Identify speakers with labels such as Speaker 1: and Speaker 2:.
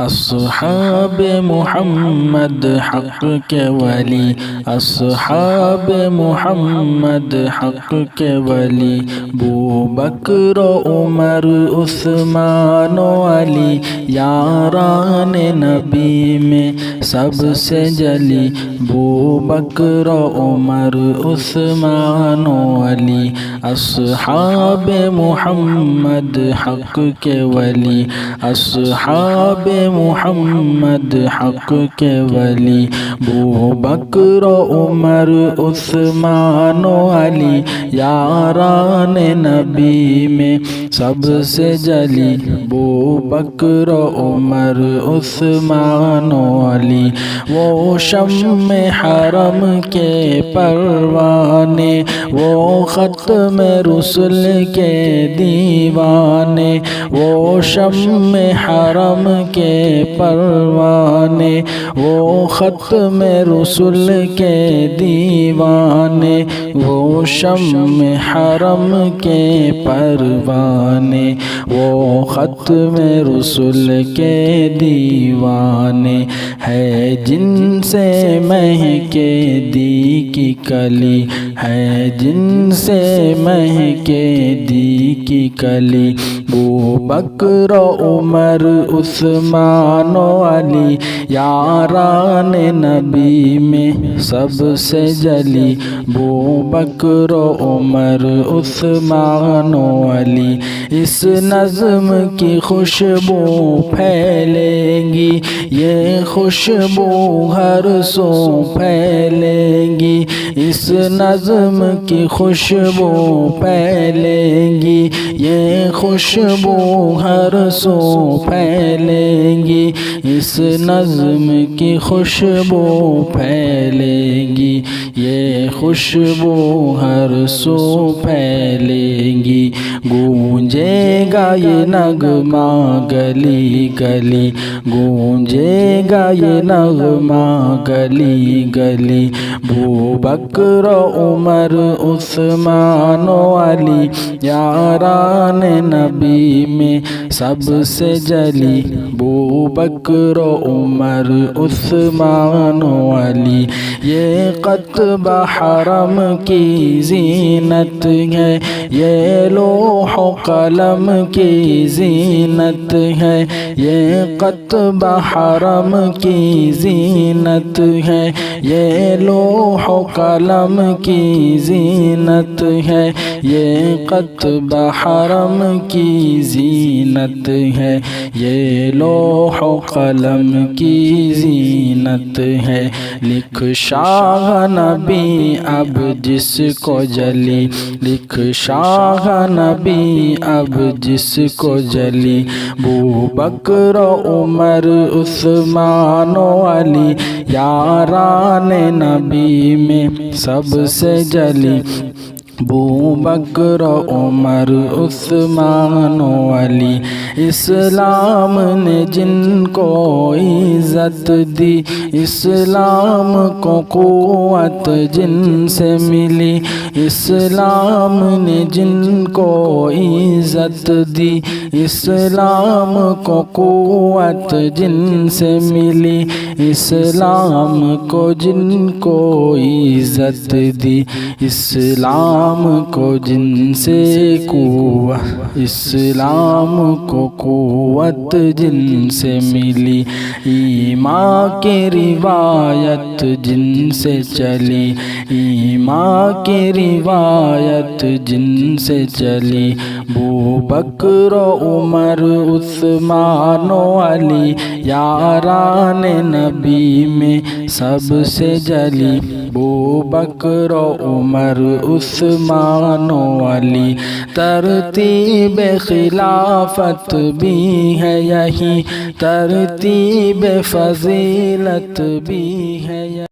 Speaker 1: اصحاب محمد حق کے ولی، اصحاب محمد حق کے ولی، ابو بکر عمر عثمان و علی، یاران نبی میں سب سے جلی، ابو بکر عمر عثمان و علی، اصحاب محمد حق کے ولی، اصحاب محمد حق کے ولی، ابو بکر عمر عثمان و علی، یاران نبی میں سب سے جلی، ابو بکر عمر عثمان و علی، وہ شمع حرم کے پروانے، وہ ختم رسل کے دیوانے، وہ شمع حرم کے پروانے، وہ ختم رسل کے دیوانے، وہ شمع حرم کے پروانے، وہ ختم رسل کے دیوانے، ہے جن سے مہکے دی کی کلی، ہے جن سے مہکے دی کی کلی، ابو بکر عمر عثمان و علی، یاران نبی میں سب سے جلی، ابو بکر عمر عثمان و علی، اس نظم کی خوشبو پھیلے گی، یہ خوشبو ہر سو پھیلے گی، اس نظم کی خوشبو پھیلے گی، یہ خوشبو ہر سو پھیلے گی، اس نظم کی خوشبو پھیلے گی، یہ خوشبو ہر سو پھیلے گی، گونجے گا یہ نغمہ گلی گلی، گونجے گا یہ نغمہ گلی گلی، ابو بکر عمر عثمان و علی، یاران نبی میں سب سے جلی، ابو بکر عمر عثمان و علی، یہ قطب حرم کی زینت ہے، یہ لوح و قلم کی زینت ہے، یہ قطب حرم کی زینت ہے، یہ لوح و قلم کی زینت ہے، یہ قطب حرم کی زینت ہے، یہ لوح و قلم کی زینت ہے، لکھ شاہ نبی اب جس کو جلی، لکھ شاہ نبی اب جس کو جلی، ابو بکر عمر عثمان و علی، یاران نبی میں سب سے جلی، ابو بکر عمر عثمان و علی، اسلام نے جن کو عزت دی، اسلام کو قوت جن سے ملی، اسلام نے جن کو عزت دی، اسلام کو قوت جن سے ملی، اسلام کو جن کو عزت دی، اسلام کو جن سے قوت، اسلام کو قوت جن سے ملی، ایمان کی روایت جن سے چلی، ایمان کی روایت جن سے چلی، ابو بکر عمر عثمان و علی، یاران نبی میں سب سے جلی، ابو بکر عمر عثمان و علی، ترتیب خلافت بھی ہے یہی، ترتیب فضیلت بھی ہے یہی۔